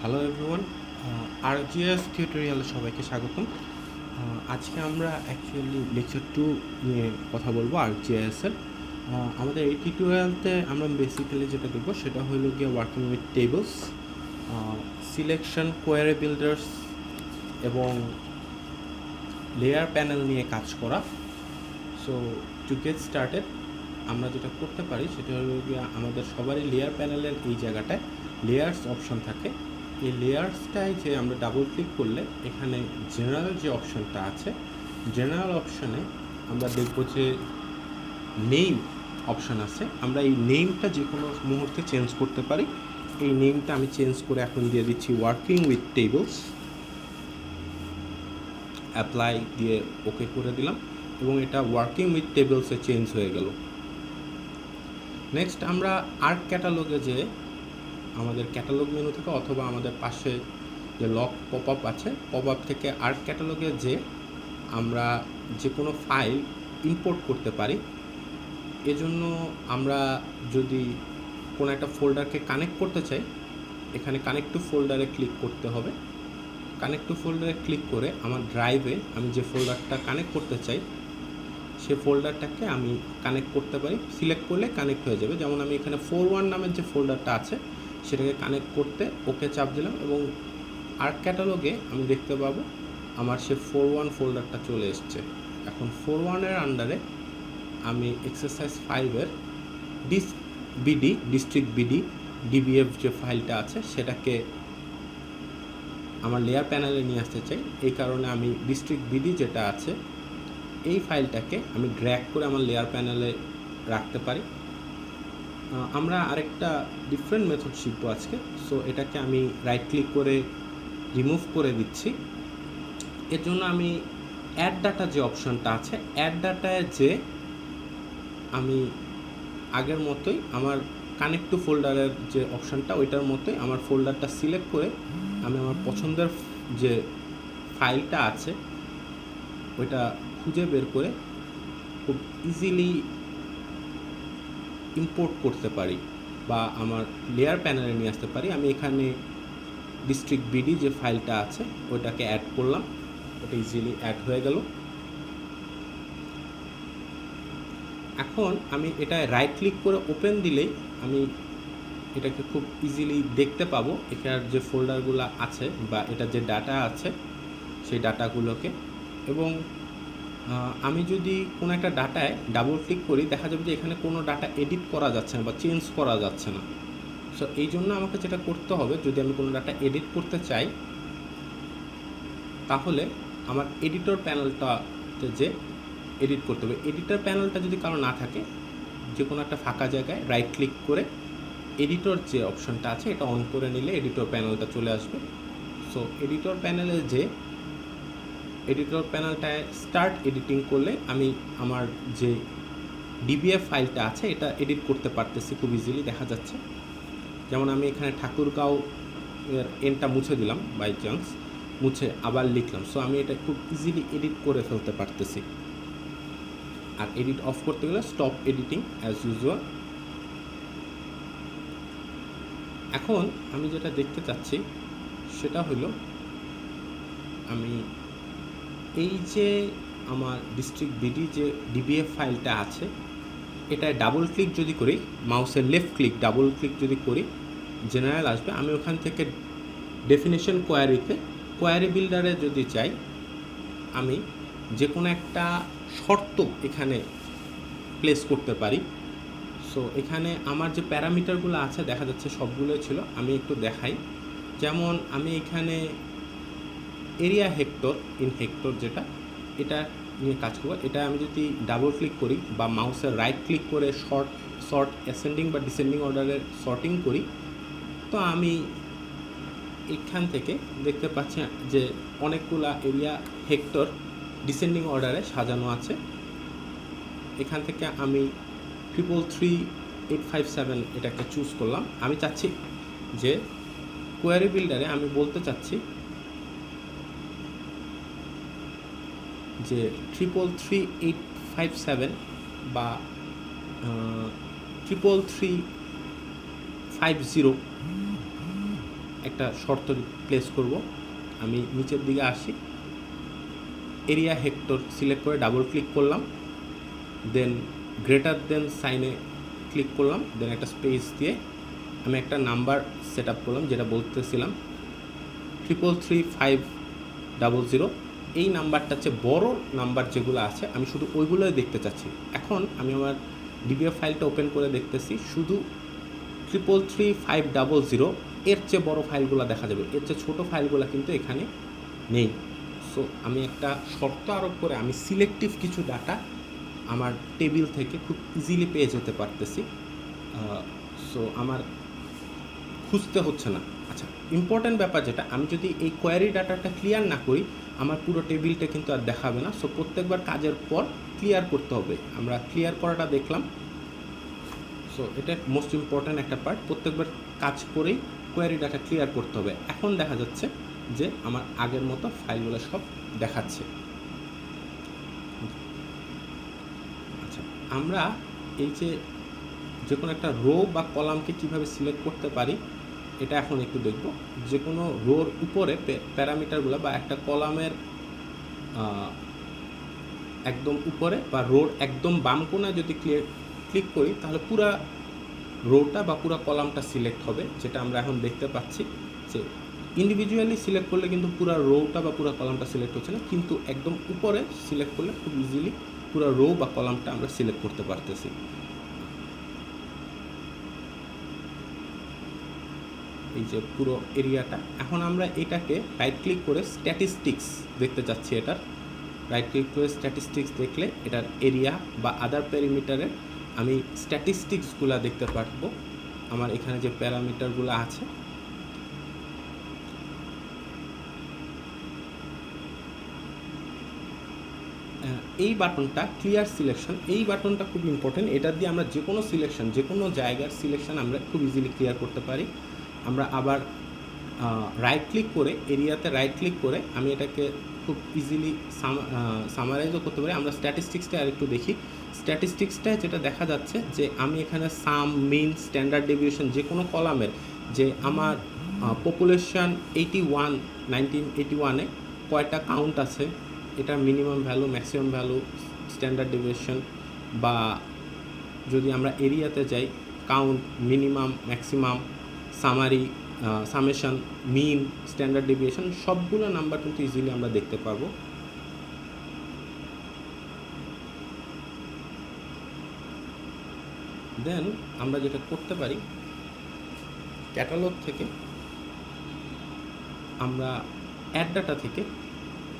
Hello everyone, আরজিএস টিউটোরিয়ালে সবাইকে স্বাগতম। আজকে আমরা অ্যাকচুয়ালি লেকচার 2 নিয়ে কথা বলবো আরজিএসের। আমাদের এই টিউটোরিয়ালতে আমরা বেসিক্যালি যেটা দেখব সেটা হলো গিয়ে working with tables, selection, query builders এবং লেয়ার প্যানেল নিয়ে কাজ করা। সো টু গেট স্টার্টেড আমরা যেটা করতে পারি সেটা হলো গিয়ে আমাদের সবারই লেয়ার প্যানেলের এই জায়গাটায় লেয়ার্স অপশন থাকে। এই লেয়ার্সটায় যে আমরা ডাবল ক্লিক করলে এখানে জেনারেল যে অপশনটা আছে, জেনারেল অপশনে আমরা দেখব যে নেম অপশন আছে। আমরা এই নেমটা যে কোনো মুহূর্তে চেঞ্জ করতে পারি। এই নেমটা আমি চেঞ্জ করে এখন দিয়ে দিচ্ছি ওয়ার্কিং উইথ টেবলস, অ্যাপ্লাই দিয়ে ওকে করে দিলাম এবং এটা ওয়ার্কিং উইথ টেবলসে চেঞ্জ হয়ে গেল। নেক্সট আমরা আর্ক ক্যাটালগে যে আমাদের ক্যাটালগ মেনু থেকে অথবা আমাদের পাশে যে লক পপ আপ আছে, পপ আপ থেকে আর্ক ক্যাটালগে যে আমরা যে কোনো ফাইল ইম্পোর্ট করতে পারি। এজন্য আমরা যদি কোনো একটা ফোল্ডারকে কানেক্ট করতে চাই, এখানে কানেক্ট টু ফোল্ডারে ক্লিক করতে হবে। কানেক্ট টু ফোল্ডারে ক্লিক করে আমার ড্রাইভে আমি যে ফোল্ডারটা কানেক্ট করতে চাই সেই ফোল্ডারটাকে আমি কানেক্ট করতে পারি। সিলেক্ট করলে কানেক্ট হয়ে যাবে। যেমন আমি এখানে 41 নামের যে ফোল্ডারটা আছে সেটাকে কানেক্ট করতে ওকে চাপ দিলাম এবং আর্ক ক্যাটালগে আমি দেখতে পাবো আমার সে 41 ফোল্ডারটা চলে এসছে। এখন 41-এর আন্ডারে আমি এক্সারসাইজ 5-এর ডিস্ট্রিক্ট বিডি ডিবিএফ যে ফাইলটা আছে সেটাকে আমার লেয়ার প্যানেলে নিয়ে আসতে চাই। এই কারণে আমি ডিস্ট্রিক্ট বিডি যেটা আছে এই ফাইলটাকে আমি ড্র্যাগ করে আমার লেয়ার প্যানেলে রাখতে পারি। আমরা আরেকটা ডিফারেন্ট মেথড শিখবো আজকে। সো এটাকে আমি রাইট ক্লিক করে রিমুভ করে দিচ্ছি। এর জন্য আমি অ্যাড ডাটা যে অপশনটা আছে, অ্যাড ডাটায় যে আমি আগের মতোই আমার কানেক্ট টু ফোল্ডারের যে অপশনটা ওইটার মতোই আমার ফোল্ডারটা সিলেক্ট করে আমি আমার পছন্দের যে ফাইলটা আছে ওইটা খুঁজে বের করে খুব ইজিলি ইম্পোর্ট করতে পারি বা আমার লেয়ার প্যানেলে নিয়ে আসতে পারি। আমি এখানে ডিস্ট্রিক্ট বিডি যে ফাইলটা আছে ওইটাকে অ্যাড করলাম, ওটা ইজিলি অ্যাড হয়ে গেল। এখন আমি এটা রাইট ক্লিক করে ওপেন দিলেই আমি এটাকে খুব ইজিলি দেখতে পাবো, এখানে যে ফোল্ডারগুলো আছে বা এটা যে ডাটা আছে সেই ডাটাগুলোকে। এবং আমি যদি কোনো একটা ডাটায় ডাবল ক্লিক করি দেখা যাবে যে এখানে কোনো ডাটা এডিট করা যাচ্ছে না বা চেঞ্জ করা যাচ্ছে না। সো এই জন্য আমাকে যেটা করতে হবে, যদি আমি কোনো ডাটা এডিট করতে চাই তাহলে আমার এডিটর প্যানেলটাতে যে এডিট করতে হবে। এডিটর প্যানেলটা যদি কারো না থাকে, যে কোনো একটা ফাঁকা জায়গায় রাইট ক্লিক করে এডিটর যে অপশনটা আছে এটা অন করে নিলে এডিটর প্যানেলটা চলে আসবে। সো এডিটর প্যানেলে যে এডিটর প্যানেলটায় স্টার্ট এডিটিং করলে আমি আমার যে ডিবিএফ ফাইলটা আছে এটা এডিট করতে পারতেছি খুব ইজিলি। দেখা যাচ্ছে যেমন আমি এখানে ঠাকুরগাঁও এর এনটা মুছে দিলাম, বাই চান্স মুছে আবার লিখলাম। সো আমি এটা খুব ইজিলি এডিট করে ফেলতে পারতেছি। আর এডিট অফ করতে গেলে স্টপ এডিটিং অ্যাজ ইউজুয়াল। এখন আমি যেটা দেখতে চাচ্ছি সেটা হলো আমি এই যে আমার ডিস্ট্রিক্ট বিডি যে ডিবিএফ ফাইলটা আছে এটায় ডাবল ক্লিক যদি করি, মাউসের লেফট ক্লিক ডাবল ক্লিক যদি করি জেনারেল আসবে। আমি ওখান থেকে ডেফিনেশন কোয়ারিতে কোয়ারি বিল্ডারে যদি চাই আমি যে কোনো একটা শর্ত এখানে প্লেস করতে পারি। সো এখানে আমার যে প্যারামিটারগুলো আছে দেখা যাচ্ছে সবগুলোই ছিল, আমি একটু দেখাই। যেমন আমি এখানে এরিয়া হেক্টর ইন হেক্টর যেটা এটা নিয়ে কাজ করবো। এটা আমি যদি ডাবল ক্লিক করি বা মাউসের রাইট ক্লিক করে শর্ট অ্যাসেন্ডিং বা ডিসেন্ডিং অর্ডারের শর্টিং করি তো আমি এখান থেকে দেখতে পাচ্ছি যে অনেকগুলা এরিয়া হেক্টর ডিসেন্ডিং অর্ডারে সাজানো আছে। এখান থেকে আমি 333857 এটাকে চুজ করলাম। আমি চাচ্ছি যে কোয়ারি বিল্ডারে আমি বলতে চাচ্ছি যে 333857 বা 3350 একটা শর্ত প্লেস করব। আমি নিচের দিকে আসি, এরিয়া হেক্টর সিলেক্ট করে ডাবল ক্লিক করলাম, দেন গ্রেটার দেন সাইনে ক্লিক করলাম, দেন একটা স্পেস দিয়ে আমি একটা নাম্বার সেট আপ করলাম, যেটা বলতেছিলাম 333500। এই নাম্বারটা হচ্ছে বড় নাম্বার যেগুলো আছে, আমি শুধু ওইগুলোই দেখতে চাচ্ছি। এখন আমি আমার ডিবিএফ ফাইলটা ওপেন করে দেখতেছি, শুধু 333500 এর চেয়ে বড় ফাইলগুলো দেখা যাবে, এর চেয়ে ছোটো ফাইলগুলো কিন্তু এখানে নেই। সো আমি একটা শর্ত আরোপ করে আমি সিলেক্টিভ কিছু ডাটা আমার টেবিল থেকে খুব ইজিলি পেয়ে যেতে পারতেছি। সো আমার খুঁজতে হচ্ছে না। আচ্ছা, ইম্পর্ট্যান্ট ব্যাপার যেটা, আমি যদি এই কোয়ারি ডাটাটা ক্লিয়ার না করি আমার পুরো টেবিলটা কিন্তু আর দেখাবে না। সো প্রত্যেকবার কাজের পর ক্লিয়ার করতে হবে। আমরা ক্লিয়ার করাটা দেখলাম। সো এটা মোস্ট ইম্পর্ট্যান্ট একটা পার্ট, প্রত্যেকবার কাজ করেই কোয়ারি ডাটা ক্লিয়ার করতে হবে। এখন দেখা যাচ্ছে যে আমার আগের মতো ফাইলগুলো সব দেখাচ্ছে। আচ্ছা, আমরা এই যে কোনো একটা রো বা কলামকে কীভাবে সিলেক্ট করতে পারি এটা এখন একটু দেখব। যে কোনো রোর উপরে প্যারামিটারগুলো বা একটা কলামের একদম উপরে বা রোর একদম বাম কোণায় যদি ক্লিক করি তাহলে পুরা রোটা বা পুরা কলামটা সিলেক্ট হবে, যেটা আমরা এখন দেখতে পাচ্ছি। যে ইন্ডিভিজুয়ালি সিলেক্ট করলে কিন্তু পুরা রোটা বা পুরা কলামটা সিলেক্ট হচ্ছে না, কিন্তু একদম উপরে সিলেক্ট করলে খুব ইজিলি পুরা রো বা কলামটা আমরা সিলেক্ট করতে পারতেছি। এই যে পুরো এরিয়াটা, এখন আমরা এটাকে রাইট ক্লিক করে স্ট্যাটিস্টিক্স দেখতে চাচ্ছি। এটার রাইট ক্লিক করে স্ট্যাটিস্টিক্স দেখলে এটার এরিয়া বা আদার প্যারামিটারের আমি স্ট্যাটিস্টিক্সগুলো দেখতে পারবো। আমার এখানে যে প্যারামিটারগুলো আছে এই বাটনটা ক্লিয়ার সিলেকশন, এই বাটনটা খুব ইম্পর্টেন্ট। এটা দিয়ে আমরা যে কোনো সিলেকশন, যে কোনো জায়গার সিলেকশন আমরা খুব ইজিলি ক্লিয়ার করতে পারি। আমরা আবার রাইট ক্লিক করে এরিয়াতে রাইট ক্লিক করে আমি এটাকে খুব ইজিলি সামারাইজও করতে পারি। আমরা স্ট্যাটিস্টিক্সটা আর একটু দেখি। স্ট্যাটিস্টিক্সটায় যেটা দেখা যাচ্ছে যে আমি এখানে সাম, মিন, স্ট্যান্ডার্ড ডেভিয়েশন যে কোনো কলামের যে আমার পপুলেশন 1981-এ কয়টা কাউন্ট আছে, এটা minimum value, maximum value, standard deviation, বা যদি আমরা এরিয়াতে যাই count, minimum, maximum, summary, summation, mean, standard deviation সবগুলো নাম্বার কিন্তু ইজিলি আমরা দেখতে পারবো। দেন আমরা যেটা করতে পারি, ক্যাটালগ থেকে আমরা অ্যাড ডাটা থেকে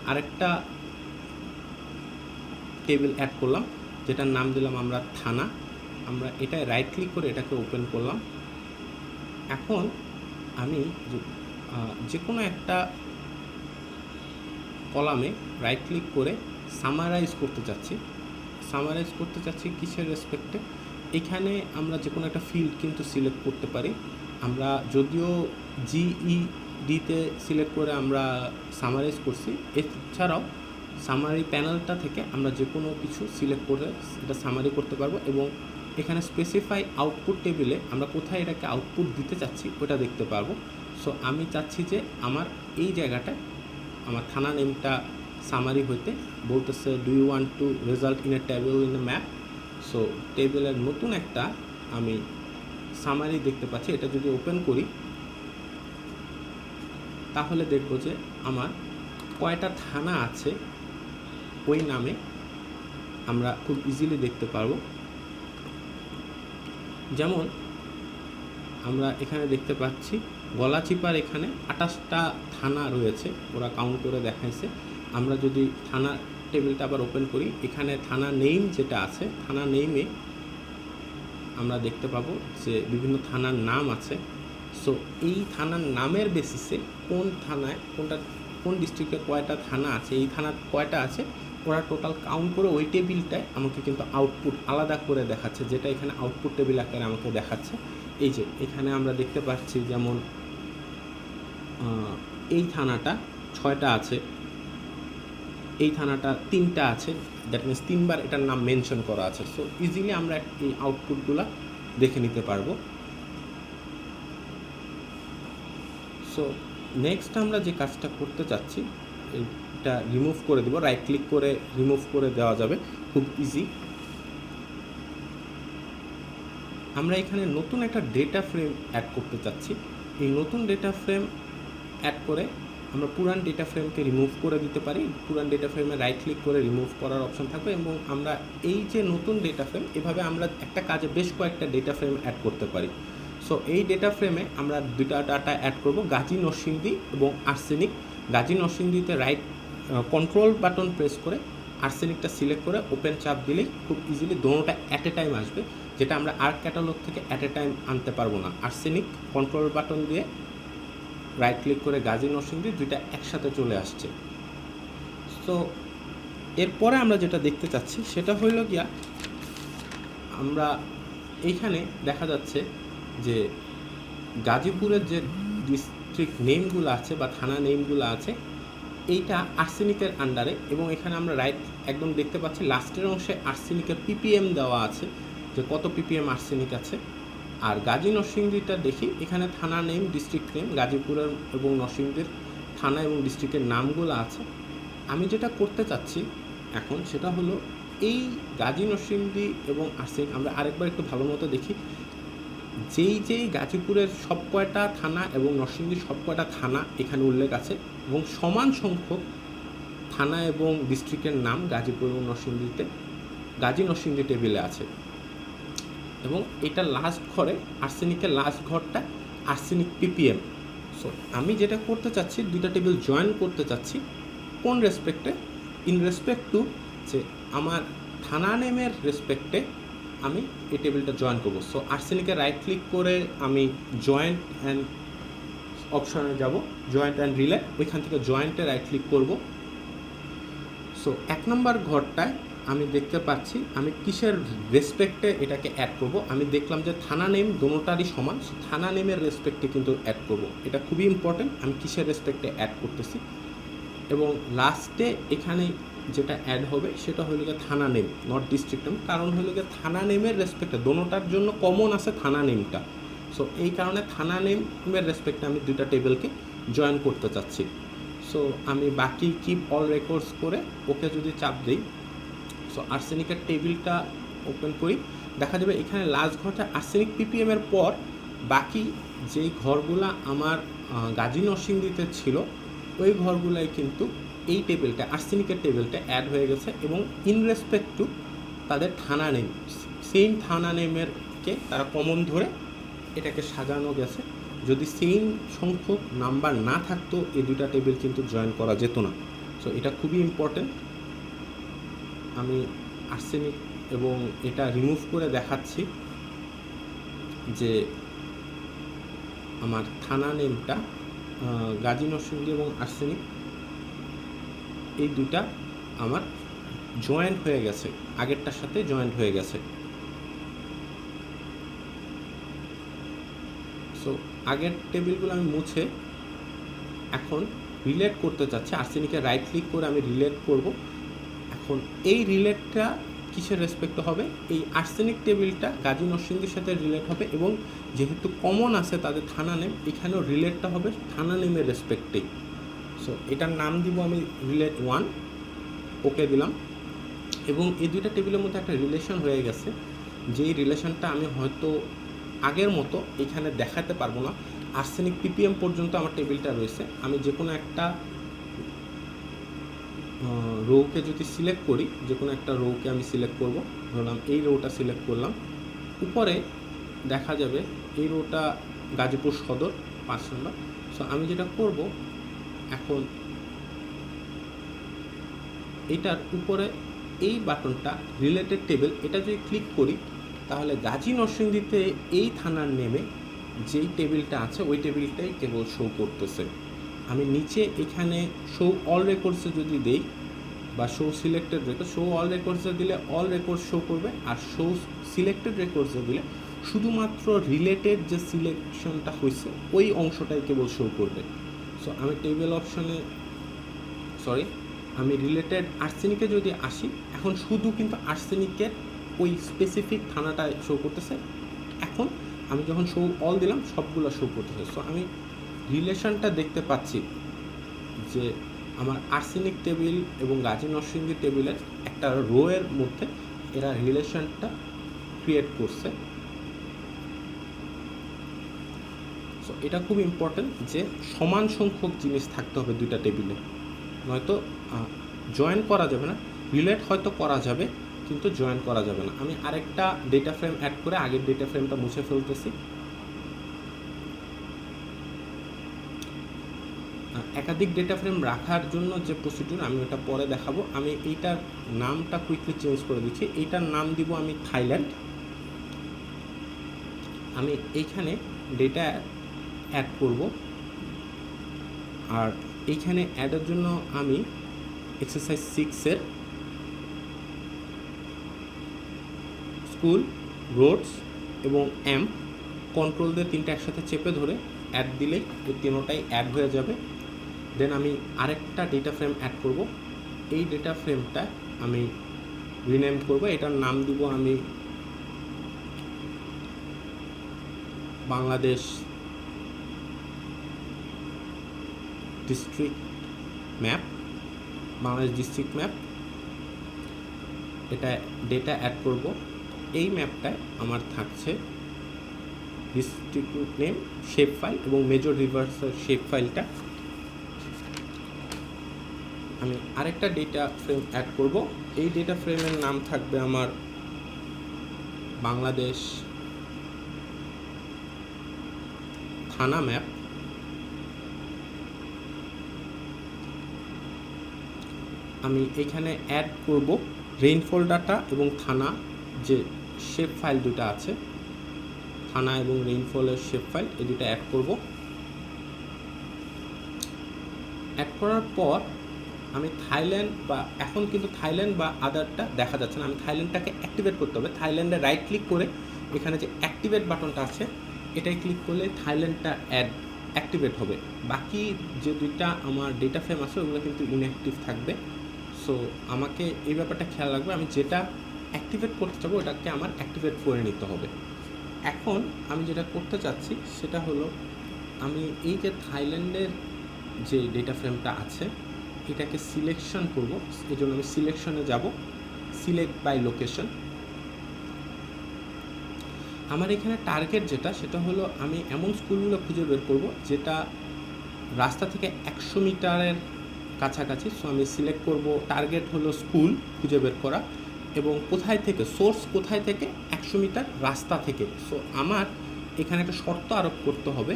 আরেকটা টেবিল অ্যাড করলাম, যেটার নাম দিলাম আমরা থানা। আমরা এটায় রাইট ক্লিক করে এটাকে ওপেন করলাম। এখন আমি যে কোনো একটা কলামে রাইট ক্লিক করে সামারাইজ করতে চাচ্ছি। সামারাইজ করতে চাচ্ছি কিসের রেসপেক্টে, এখানে আমরা যে কোনো একটা ফিল্ড কিন্তু সিলেক্ট করতে পারি। আমরা যদিও GED-তে সিলেক্ট করে আমরা সামারাইজ করছি, এছাড়াও সামারি প্যানেলটা থেকে আমরা যে কোনো কিছু সিলেক্ট করে এটা সামারি করতে পারবো, এবং এখানে স্পেসিফাই আউটপুট টেবিলে আমরা কোথায় এটাকে আউটপুট দিতে চাচ্ছি ওটা দেখতে পারবো। সো আমি চাচ্ছি যে আমার এই জায়গাটায় আমার থানা নেমটা সামারি হইতে বলতেছে, do you want to result in a table in a map. So টেবিলের নতুন একটা আমি সামারি দেখতে পাচ্ছি। এটা যদি ওপেন করি তাহলে দেখব যে আমার কয়টা থানা আছে ওই নামে আমরা খুব ইজিলি দেখতে পারবো। যেমন আমরা এখানে দেখতে পাচ্ছি গলাচিপার এখানে 28টা থানা রয়েছে, ওরা কাউন্ট করে দেখাইছে। আমরা যদি থানা টেবিলটা আবার ওপেন করি, এখানে থানা নেম যেটা আছে, থানা নেমে আমরা দেখতে পাবো যে বিভিন্ন থানার নাম আছে। সো এই থানার নামের বেসিসে কোন থানায় কোন ডিস্ট্রিক্টে কয়টা থানা আছে, এই থানার কয়টা আছে, ওরা টোটাল কাউন্ট করে ওই টেবিলটায় আমাকে কিন্তু আউটপুট আলাদা করে দেখাচ্ছে, যেটা এখানে আউটপুট টেবিল আকারে আমাকে দেখাচ্ছে। এই যে এখানে আমরা দেখতে পাচ্ছি যেমন এই থানাটা 6টা আছে, এই থানাটা 3টা আছে, দ্যাট মিনস 3বার এটার নাম মেনশন করা আছে। সো ইজিলি আমরা এই আউটপুটগুলো দেখে নিতে পারবো। সো সো নেক্সট আমরা যে কাজটা করতে চাচ্ছি এটা রিমুভ করে দেব, রাইট ক্লিক করে রিমুভ করে দেওয়া যাবে, খুব ইজি। আমরা এখানে নতুন একটা ডেটা ফ্রেম অ্যাড করতে চাচ্ছি। এই নতুন ডেটা ফ্রেম অ্যাড করে আমরা পুরান ডেটা ফ্রেমকে রিমুভ করে দিতে পারি। পুরান ডেটা ফ্রেমে রাইট ক্লিক করে রিমুভ করার অপশন থাকবে এবং আমরা এই যে নতুন ডেটা ফ্রেম, এভাবে আমরা একটা কাজে বেশ কয়েকটা ডেটা ফ্রেম অ্যাড করতে পারি। সো এই ডেটা ফ্রেমে আমরা দুটা ডাটা অ্যাড করব, গাজী নরসিংদী এবং আর্সেনিক। গাজী নরসিংদীতে রাইট কন্ট্রোল বাটন প্রেস করে আর্সেনিকটা সিলেক্ট করে ওপেন চাপ দিলেই খুব ইজিলি দোনোটা অ্যাট এ টাইম আসবে, যেটা আমরা আর্ক ক্যাটালগ থেকে অ্যাট এ টাইম আনতে পারবো না। আর্সেনিক কন্ট্রোল বাটন দিয়ে রাইট ক্লিক করে গাজী নরসিংদী দুইটা একসাথে চলে আসছে। সো এরপরে আমরা যেটা দেখতে চাচ্ছি সেটা হইল গিয়া, আমরা এইখানে দেখা যাচ্ছে যে গাজীপুরের যে ডিস্ট্রিক্ট নেমগুলো আছে বা থানা নেমগুলো আছে এইটা আর্সেনিকের আন্ডারে, এবং এখানে আমরা রাইট একদম দেখতে পাচ্ছি লাস্টের অংশে আর্সেনিকের পিপিএম দেওয়া আছে যে কত পিপিএম আর্সেনিক আছে। আর গাজী নরসিংদীটা দেখি এখানে থানা নেম, ডিস্ট্রিক্ট নেম, গাজীপুরের এবং নরসিংদীর থানা এবং ডিস্ট্রিক্টের নামগুলো আছে। আমি যেটা করতে চাচ্ছি এখন সেটা হলো এই গাজী নরসিংদী এবং আর্সেনিক আমরা আরেকবার একটু ভালো মতো দেখি। যেই গাজীপুরের সব কয়টা থানা এবং নরসিংদীর সব কয়টা থানা এখানে উল্লেখ আছে এবং সমান সংখ্যক থানা এবং ডিস্ট্রিক্টের নাম গাজীপুর এবং নরসিংদীতে গাজী নরসিংদী টেবিলে আছে। এবং এটা লাস্ট ঘরে আর্সেনিকের লাস্ট ঘরটা আর্সেনিক পিপিএম। সো আমি যেটা করতে চাচ্ছি দুইটা টেবিল জয়েন করতে চাচ্ছি। কোন রেসপেক্টে? ইন রেসপেক্ট টু যে আমার থানা নেমের রেসপেক্টে আমি এই টেবিলটা জয়েন করবো। সো আর্সেনিকে রাইট ক্লিক করে আমি জয়েন্ট অ্যান্ড অপশনে যাব, জয়েন্ট অ্যান্ড রিলে, ওইখান থেকে জয়েন্টে রাইট ক্লিক করব। সো 1 নম্বর ঘরটায় আমি দেখতে পাচ্ছি আমি কিসের রেসপেক্টে এটাকে অ্যাড করব। আমি দেখলাম যে থানা নেম দোনোটারই সমান, থানা নেমের রেসপেক্টে কিন্তু অ্যাড করব। এটা খুবই ইম্পর্টেন্ট, আমি কিসের রেসপেক্টে অ্যাড করতেছি। এবং লাস্টে এখানে যেটা অ্যাড হবে সেটা হলো গিয়ে থানা নেম, নট ডিস্ট্রিক্ট নেম। কারণ হলো গিয়ে থানা নেমের রেসপেক্টে দোনোটার জন্য কমন আছে থানা নেমটা। সো এই কারণে থানা নেমের রেসপেক্টে আমি দুইটা টেবিলকে জয়েন করতে চাচ্ছি। সো আমি বাকি কিপ অল রেকর্ডস করে ওকে যদি চাপ দিই, সো আর্সেনিকের টেবিলটা ওপেন করি, দেখা যাবে এখানে লাস্ট ঘরটা আর্সেনিক পিপিএমের পর বাকি যেই ঘরগুলা আমার গাজী নরসিংদীতে ছিল ওই ঘরগুলাই কিন্তু এই টেবিলটা আর্সেনিকের টেবিলটা অ্যাড হয়ে গেছে এবং ইন রেসপেক্ট টু তাদের থানা নেম, সেম থানা নেমেরকে তারা কমন ধরে এটাকে সাজানো গেছে। যদি সেম সংখ্যক নাম্বার না থাকতো এই দুইটা টেবিল কিন্তু জয়েন করা যেত না। সো এটা খুবই ইম্পর্টেন্ট। আমি আর্সেনিক এবং এটা রিমুভ করে দেখাচ্ছি যে আমার থানা নেমটা গাজী নরসিংদী এবং আর্সেনিক এই দুইটা আমার জয়েন্ট হয়ে গেছে, আগেরটার সাথে জয়েন্ট হয়ে গেছে। সো আগের টেবিলগুলো আমি মুছে এখন রিলেট করতে চাচ্ছি। আর্সেনিকে রাইট ক্লিক করে আমি রিলেট করব। এখন এই রিলেটটা কিসের রেসপেক্ট হবে? এই আর্সেনিক টেবিলটা গাজী নরসিংদীর সাথে রিলেট হবে এবং যেহেতু কমন আছে তাদের থানা নেম, এখানেও রিলেটটা হবে থানা নেমের রেসপেক্টেই। সো এটার নাম দিব আমি রিলেট 1, ওকে দিলাম। এবং এই দুইটা টেবিলের মধ্যে একটা রিলেশন হয়ে গেছে, যেই রিলেশনটা আমি হয়তো আগের মতো এখানে দেখাতে পারবো না। আর্সেনিক পিপিএম পর্যন্ত আমার টেবিলটা রয়েছে। আমি যে কোনো একটা রোকে যদি সিলেক্ট করি, যে কোনো একটা রোকে আমি সিলেক্ট করব, ধরলাম এই রোটা সিলেক্ট করলাম, উপরে দেখা যাবে এই রোটা গাজীপুর সদর 5 নম্বর। সো আমি যেটা করব এখন এটার উপরে এই বাটনটা রিলেটেড টেবিল, এটা যদি ক্লিক করি তাহলে গাজী নরসিংদীতে এই থানার নেমে যেই টেবিলটা আছে ওই টেবিলটাই কেবল শো করতেছে। আমি নিচে এখানে শো অল রেকর্ডসে যদি দেই বা show selected record, show all রেকর্ডসে দিলে অল রেকর্ড শো করবে, আর শো সিলেক্টেড রেকর্ডসে দিলে শুধুমাত্র রিলেটেড যে সিলেকশনটা হয়েছে ওই অংশটাই কেবল শো করবে। সো আমি টেবিল অপশনে আমি রিলেটেড আর্সেনিকে যদি আসি, এখন শুধু কিন্তু আর্সেনিকের ওই স্পেসিফিক থানাটা শো করতেছে। এখন আমি যখন শো অল দিলাম সবগুলো শো করতেছে। সো আমি রিলেশনটা দেখতে পাচ্ছি যে আমার আর্সেনিক টেবিল এবং গাজী নরসিংদী টেবিলের একটা রো এর মধ্যে এরা রিলেশনটা ক্রিয়েট করছে। সো এটা খুব ইম্পর্টেন্ট যে সমান সংখ্যক জিনিস থাকতে হবে দুইটা টেবিলে, নয়তো জয়েন করা যাবে না। রিলেট হয়তো করা যাবে কিন্তু জয়েন করা যাবে না। আমি আরেকটা ডেটা ফ্রেম অ্যাড করে আগের ডেটা ফ্রেমটা মুছে ফেলতেছি। একাধিক ডেটা ফ্রেম রাখার জন্য যে প্রসিডিউর আমি ওটা পরে দেখাবো। আমি এইটার নামটা কুইকলি চেঞ্জ করে দিচ্ছি। এইটার নাম দিব আমি থাইল্যান্ড। আমি এইখানে ডেটা অ্যাড করব, আর এইখানে অ্যাডের জন্য আমি এক্সারসাইজ 6-এর স্কুল, রোডস এবং অ্যাম্প কন্ট্রোল দিয়ে তিনটা একসাথে চেপে ধরে অ্যাড দিলেই এই তিনোটাই অ্যাড হয়ে যাবে। দেন আমি আরেকটা ডেটা ফ্রেম অ্যাড করব। এই ডেটা ফ্রেমটা আমি রিনেম করব। এটার নাম দিব আমি Bangladesh district map, Bangladesh district map. এটা ডেটা অ্যাড করব। এই ম্যাপটায় আমার থাকছে ডিস্ট্রিক্ট নেম, শেপ ফাইল এবং মেজর রিভার্সের শেপ ফাইলটা। আমি আরেকটা ডেটা ফ্রেম অ্যাড করব। এই ডেটা ফ্রেমের নাম থাকবে আমার বাংলাদেশ থানা ম্যাপ। আমি এখানে অ্যাড করব রেইনফল ডাটা এবং থানা যে শেপ ফাইল দুটো আছে, থানা এবং রেইনফলের শেপ ফাইল, এই দুটো অ্যাড করব। অ্যাড করার পর আমি থাইল্যান্ড বা এখন কিন্তু থাইল্যান্ড বা আদারটা দেখা যাচ্ছে না, আমি থাইল্যান্ডটাকে অ্যাক্টিভেট করতে হবে। থাইল্যান্ডে রাইট ক্লিক করে এখানে যে অ্যাক্টিভেট বাটনটা আছে এটাই ক্লিক করলে থাইল্যান্ডটা অ্যাক্টিভেট হবে। বাকি যে দুইটা আমার ডেটা ফ্রেম আছে ওগুলো কিন্তু ইনঅ্যাক্টিভ থাকবে। সো আমাকে এই ব্যাপারটা খেয়াল রাখবে, আমি যেটা অ্যাক্টিভেট করতে চাবো ওটাকে আমার অ্যাক্টিভেট করে নিতে হবে। এখন আমি যেটা করতে চাচ্ছি সেটা হলো আমি এই যে থাইল্যান্ডের যে ডেটা ফ্রেমটা আছে এটাকে সিলেকশন করব। এই জন্য আমি সিলেকশনে যাব, সিলেক্ট বাই লোকেশন। আমার এখানে টার্গেট যেটা সেটা হলো আমি এমন স্কুলগুলো খুঁজে বের করব যেটা রাস্তা থেকে 100 মিটারের কাছাকাছি। সো আমি সিলেক্ট করব, টার্গেট হলো স্কুল খুঁজে বের করা এবং কোথায় থেকে, সোর্স কোথায় থেকে, 100 মিটার রাস্তা থেকে। সো আমার এখানে একটা শর্ত আরোপ করতে হবে,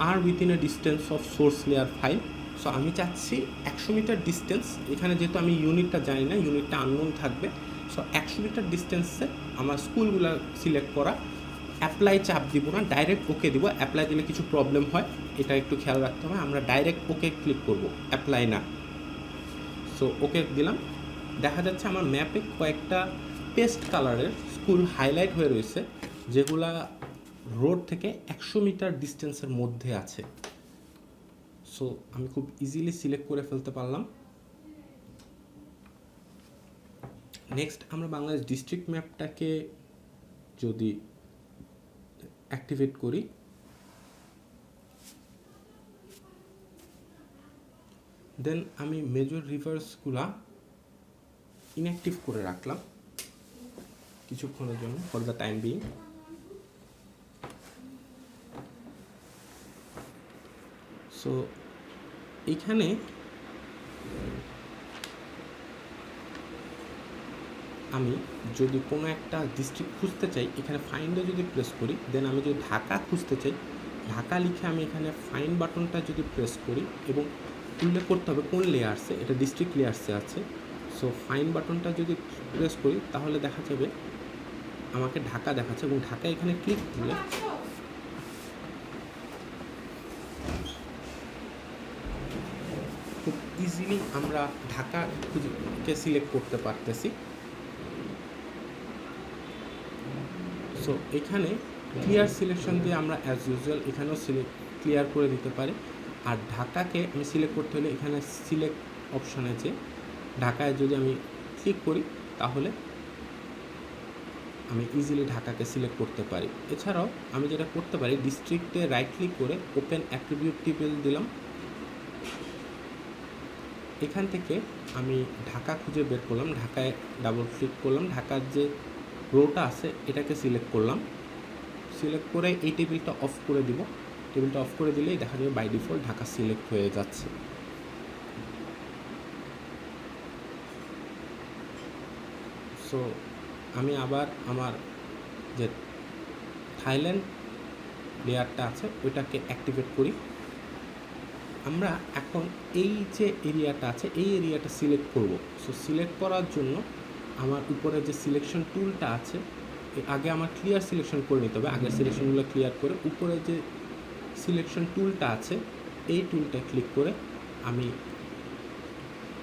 আর within a distance of source layer file. So আমি চাচ্ছি 100 মিটার ডিস্টেন্স। এখানে যেহেতু আমি ইউনিটটা জানি না, ইউনিটটা আননোন থাকবে। সো 100 মিটার ডিস্টেন্সে আমার স্কুলগুলো সিলেক্ট করা। অ্যাপ্লাই চাপ দিব না, ডাইরেক্ট ওকে দিব। অ্যাপ্লাই দিলে কিছু প্রবলেম হয়, এটা একটু খেয়াল রাখতে হবে। আমরা ডাইরেক্ট ওকে ক্লিক করব, অ্যাপ্লাই না। সো ওকে দিলাম। দেখা যাচ্ছে আমার ম্যাপে কয়েকটা পেস্ট কালারের স্কুল হাইলাইট হয়ে রয়েছে যেগুলা রোড থেকে 100 মিটার ডিস্টেন্সের মধ্যে আছে। সো আমি খুব ইজিলি সিলেক্ট করে ফেলতে পারলাম। নেক্সট আমরা বাংলাদেশ ডিস্ট্রিক্ট ম্যাপটাকে যদি অ্যাক্টিভেট করি, দেন আমি মেজর রিভার্সগুলা ইনঅ্যাক্টিভ করে রাখলাম কিছুক্ষণের জন্য, for the time being. So এইখানে আমি যদি কোনো একটা ডিস্ট্রিক্ট খুঁজতে চাই, এখানে ফাইন্ডে যদি প্রেস করি, দেন আমি যদি ঢাকা খুঁজতে চাই, ঢাকা লিখে আমি এখানে ফাইন্ড বাটনটা যদি প্রেস করি এবং উল্লেখ করতে হবে কোন লেয়ার্সে, এটা ডিস্ট্রিক্ট লেয়ার্সে আছে। সো ফাইন্ড বাটনটা যদি প্রেস করি তাহলে দেখা যাবে আমাকে ঢাকা দেখাচ্ছে এবং ঢাকা এখানে ক্লিক করলে খুব ইজিলি আমরা ঢাকাকে সিলেক্ট করতে পারতেছি। সো এখানে ক্লিয়ার সিলেকশন দিয়ে আমরা অ্যাজ ইউজুয়াল এখানেও ক্লিয়ার করে দিতে পারি। আর ঢাকাকে আমি সিলেক্ট করতে হলে এখানে সিলেক্ট অপশানে যে ঢাকায় যদি আমি ক্লিক করি তাহলে আমি ইজিলি ঢাকাকে সিলেক্ট করতে পারি। এছাড়াও আমি যেটা করতে পারি, ডিস্ট্রিক্টে রাইট ক্লিক করে ওপেন অ্যাট্রিবিউট টেবিল দিলাম। এখান থেকে আমি ঢাকা খুঁজে বের করলাম, ঢাকায় ডাবল ক্লিক করলাম, ঢাকার যে রোটা আছে এটাকে সিলেক্ট করলাম। সিলেক্ট করে এই টেবিলটা অফ করে দিব। টেবিলটা অফ করে দিলেই দেখা যাবে বাই ডিফল্ট ঢাকা সিলেক্ট হয়ে যাচ্ছে। সো আমি আবার আমার যে থাইল্যান্ড লেয়ারটা আছে ওইটাকে অ্যাক্টিভেট করি। আমরা এখন এই যে এরিয়াটা আছে এই এরিয়াটা সিলেক্ট করব। সো সিলেক্ট করার জন্য আমার উপরে যে সিলেকশন টুলটা আছে, আগে আমার ক্লিয়ার সিলেকশন করে নিতে হবে। আগের সিলেকশনগুলো ক্লিয়ার করে উপরে যে সিলেকশন টুলটা আছে এই টুলটা ক্লিক করে আমি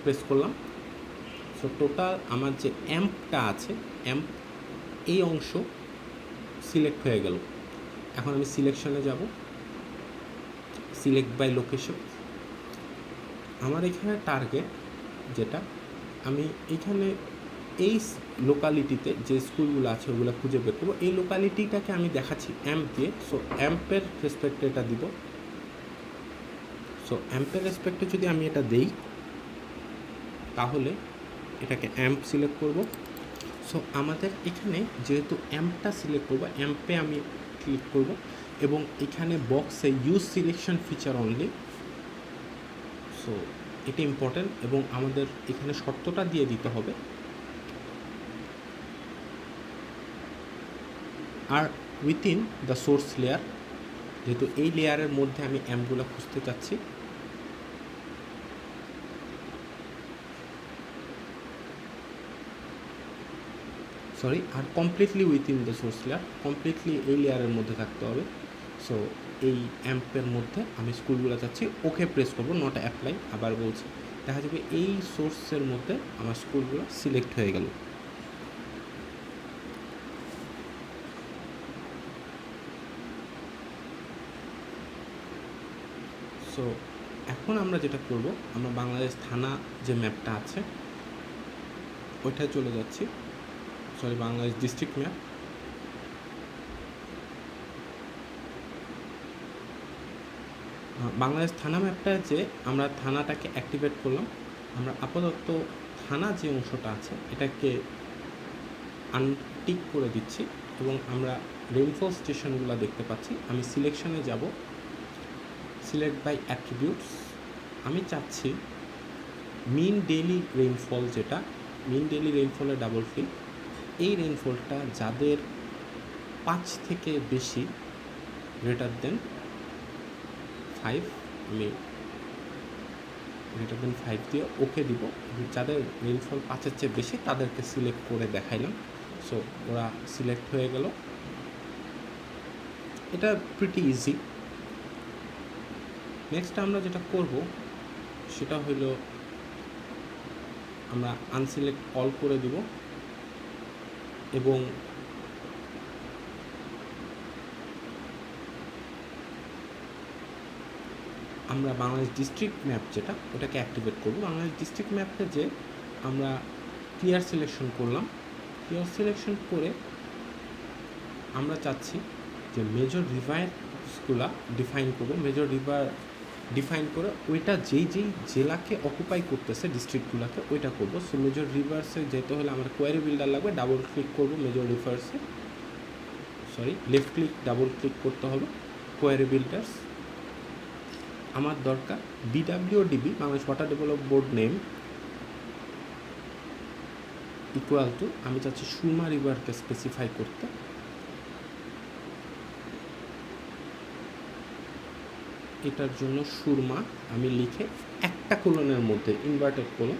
প্রেস করলাম। সো টোটাল আমার যে অ্যাম্পটা আছে, অ্যাম্প এই অংশ সিলেক্ট হয়ে গেল। এখন আমি সিলেকশনে যাব, সিলেক্ট বাই লোকেশন। আমার এখানে টার্গেট যেটা, আমি এখানে এই লোকালিটিতে যে স্কুলগুলো আছে ওগুলো খুঁজে বের করবো। এই লোকালিটিটাকে আমি দেখাচ্ছি অ্যাম্প দিয়ে। সো অ্যাম্পের রেসপেক্টে এটা দিব। সো অ্যাম্পের রেসপেক্টে যদি আমি এটা দেই তাহলে এটাকে অ্যাম্প সিলেক্ট করব। সো আমাদের এখানে যেহেতু অ্যাম্পটা সিলেক্ট করবো, অ্যাম্পে আমি ক্লিক করব এবং এখানে বক্সে use selection feature only. So এটা ইম্পর্টেন্ট এবং আমাদের এখানে শর্তটা দিয়ে দিতে হবে আর উইথিন দ্য সোর্স লেয়ার, যেহেতু এই লেয়ারের মধ্যে আমি অ্যাম্পগুলো খুঁজতে চাচ্ছি। সরি, আর completely within the source layer, completely এই লেয়ারের মধ্যে থাকতে হবে। সো এই অ্যাম্পের মধ্যে আমি স্কুলগুলো চাচ্ছি, ওকে প্রেস করবো, নট অ্যাপ্লাই। আবার বলছি, দেখা যাবে এই সোর্সের মধ্যে আমার স্কুলগুলো সিলেক্ট হয়ে গেল। সো এখন আমরা যেটা করব, আমরা বাংলাদেশ থানা যে ম্যাপটা আছে ওইটায় চলে যাচ্ছি। Sorry, Bangladesh district map. Bangladesh থানা ম্যাপটা যে আমরা থানাটাকে অ্যাক্টিভেট করলাম। আমরা আপাতত থানা যে অংশটা আছে এটাকে আনটিক করে দিচ্ছি এবং আমরা রেইনফল স্টেশনগুলো দেখতে পাচ্ছি। আমি সিলেকশনে যাব, সিলেক্ট বাই অ্যাট্রিবিউটস। আমি চাচ্ছি মিন ডেইলি রেইনফল, যেটা মিন ডেইলি রেইনফলে ডাবল ক্লিক। এই রেইনফলটা যাদের 5 থেকে বেশি, গ্রেটার দেন 5, আমি গ্রেটার দেন 5 দিয়ে ওকে দিব। যাদের রেইনফল 5-এর চেয়ে বেশি তাদেরকে সিলেক্ট করে দেখাইলাম। সো ওরা সিলেক্ট হয়ে গেল। এটা প্রিটি ইজি। নেক্সট আমরা যেটা করব সেটা হলো আমরা আনসিলেক্ট অল করে দিব এবং আমরা বাংলাদেশ ডিস্ট্রিক্ট ম্যাপ যেটা ওটাকে অ্যাক্টিভেট করব। বাংলাদেশ ডিস্ট্রিক্ট ম্যাপে যে আমরা ক্লিয়ার সিলেকশন করলাম, ক্লিয়ার সিলেকশন করে আমরা চাচ্ছি যে মেজর রিভারসগুলো ডিফাইন করব। মেজর রিভার ডিফাইন করে ওইটা যেই জেলাকে অকুপাই করতেছে, ডিস্ট্রিক্টগুলোকে, ওইটা করব। সো মেজর রিভার্সে যেতে হলে আমার কোয়ারি বিল্ডার লাগবে, ডাবল ক্লিক করব মেজর রিভার্সে। Sorry, left click double click করতে হবে, কোয়ারি বিল্ডার্স। আমার দরকার BWDB, Bangladesh water develop board name equal to, আমি চাচ্ছি সুরমা রিভারকে স্পেসিফাই করতে। এটার জন্য সুরমা আমি লিখে একটা কোলনের মধ্যে ইনভার্টেড কোলন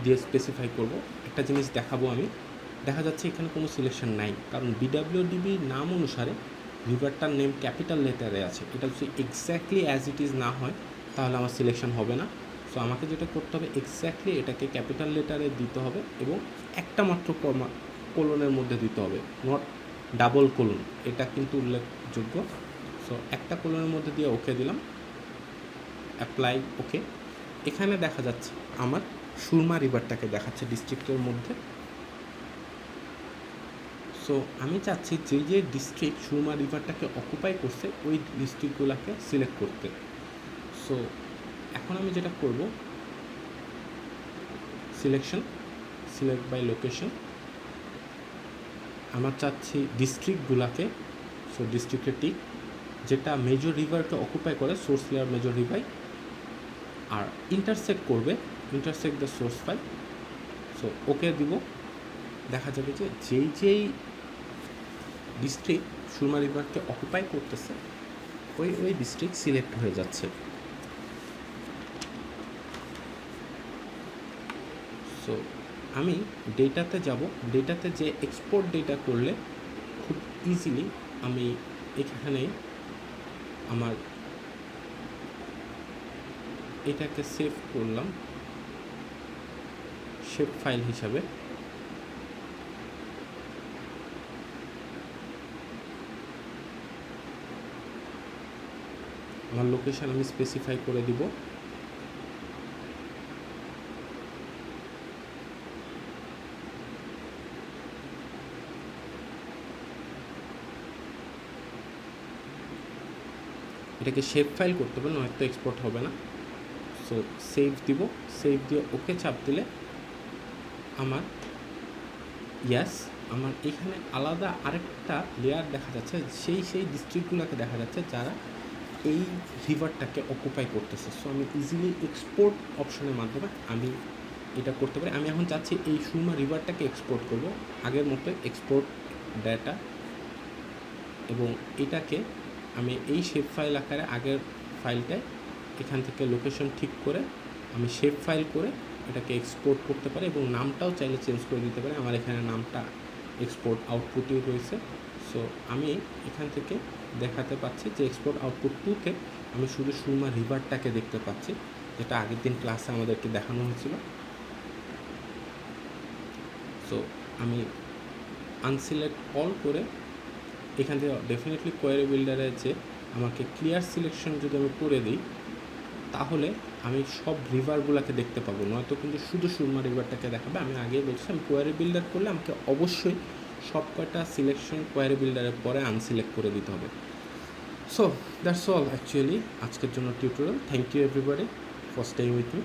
দিয়ে স্পেসিফাই করব। একটা জিনিস দেখাবো আমি, দেখা যাচ্ছে এখানে কোনো সিলেকশন নাই, কারণ BWDB নাম অনুসারে রিভারটার নেম ক্যাপিটাল লেটারে আছে। এটা যদি এক্স্যাক্টলি অ্যাজ ইট ইজ না হয় তাহলে আমার সিলেকশন হবে না। সো আমাকে যেটা করতে হবে, এক্স্যাক্টলি এটাকে ক্যাপিটাল লেটারে দিতে হবে এবং একটা মাত্র কোলনের মধ্যে দিতে হবে, নট ডাবল কোলন। এটা কিন্তু উল্লেখযোগ্য। সো একটা কোলনের মধ্যে দিয়ে ওকে দিলাম, অ্যাপ্লাই, ওকে। এখানে দেখা যাচ্ছে আমার সুরমা রিভারটাকে দেখাচ্ছে ডিস্ট্রিক্টের মধ্যে। সো আমি চাচ্ছি যে যে ডিস্ট্রিক্ট সুরমা রিভারটাকে অকুপাই করছে ওই ডিস্ট্রিক্টগুলোকে সিলেক্ট করতে। সো এখন আমি যেটা করব, সিলেক্ট বাই লোকেশন, আমার চাচ্ছি ডিস্ট্রিক্টগুলোকে, সো ডিস্ট্রিক্টে টিক, যেটা মেজর রিভারকে অকুপাই করে, সোর্স লেয়ার মেজর রিভার, আর ইন্টারসেক্ট করবে, intersect the source file. So okay দিব। দেখা যাবে যে যেই ডিস্ট্রিক্ট সুরমা রিভারকে অকুপাই করতেছে ওই ডিস্ট্রিক্ট সিলেক্ট হয়ে যাচ্ছে। সো আমি ডেটাতে যাব, ডেটাতে যে এক্সপোর্ট ডেটা করলে খুব ইজিলি আমি এখানে আমার এটাকে সেভ করলাম শেপ ফাইল হিসাবে। আমার লোকেশন আমি স্পেসিফাই করে দিব। এটাকে শেপ ফাইল করতে হবে, নয়তো এক্সপোর্ট হবে না। সো সেভ দিব, সেভ দিয়ে ওকে চাপ দিলে আমার আমার এখানে আলাদা আরেকটা লেয়ার দেখা যাচ্ছে, সেই ডিস্ট্রিক্টগুলোকে দেখা যাচ্ছে যারা এই রিভারটাকে অকুপাই করতেছে। সো আমি ইজিলি এক্সপোর্ট অপশনের মাধ্যমে আমি এটা করতে পারি। আমি এখন চাচ্ছি এই সুরমা রিভারটাকে এক্সপোর্ট করব, আগের মতো এক্সপোর্ট ডেটা, এবং এটাকে আমি এই শেপ ফাইল আকারে আগের ফাইলটায় এখান থেকে লোকেশন ঠিক করে আমি শেপ ফাইল করে এটাকে এক্সপোর্ট করতে পারি, এবং নামটাও চাইলে চেঞ্জ করে দিতে পারি। আমার এখানে নামটা এক্সপোর্ট আউটপুটেও রয়েছে। সো আমি এখান থেকে দেখাতে পাচ্ছি যে এক্সপোর্ট আউটপুট 2-তে আমি শুধু সুরমা রিভারটাকে দেখতে পাচ্ছি, যেটা আগের দিন ক্লাসে আমাদেরকে দেখানো হয়েছিল। সো আমি আনসিলেক্ট অল করে এখান থেকে ডেফিনেটলি কোয়েরি বিল্ডারে যে আমাকে ক্লিয়ার সিলেকশন যদি আমি করে দিই, তাহলে আমি সব রিভারগুলোকে দেখতে পাবো, নয়তো কিন্তু শুধু সুরমা রিভারটাকে দেখাবে। আমি আগেই বলছি আমি কোয়েরি বিল্ডার করলে আমাকে অবশ্যই সব কয়টা সিলেকশন কোয়েরি বিল্ডারের পরে আনসিলেক্ট করে দিতে হবে। সো দ্যাটস অল অ্যাকচুয়ালি আজকের জন্য tutorial. Thank you everybody for staying with me.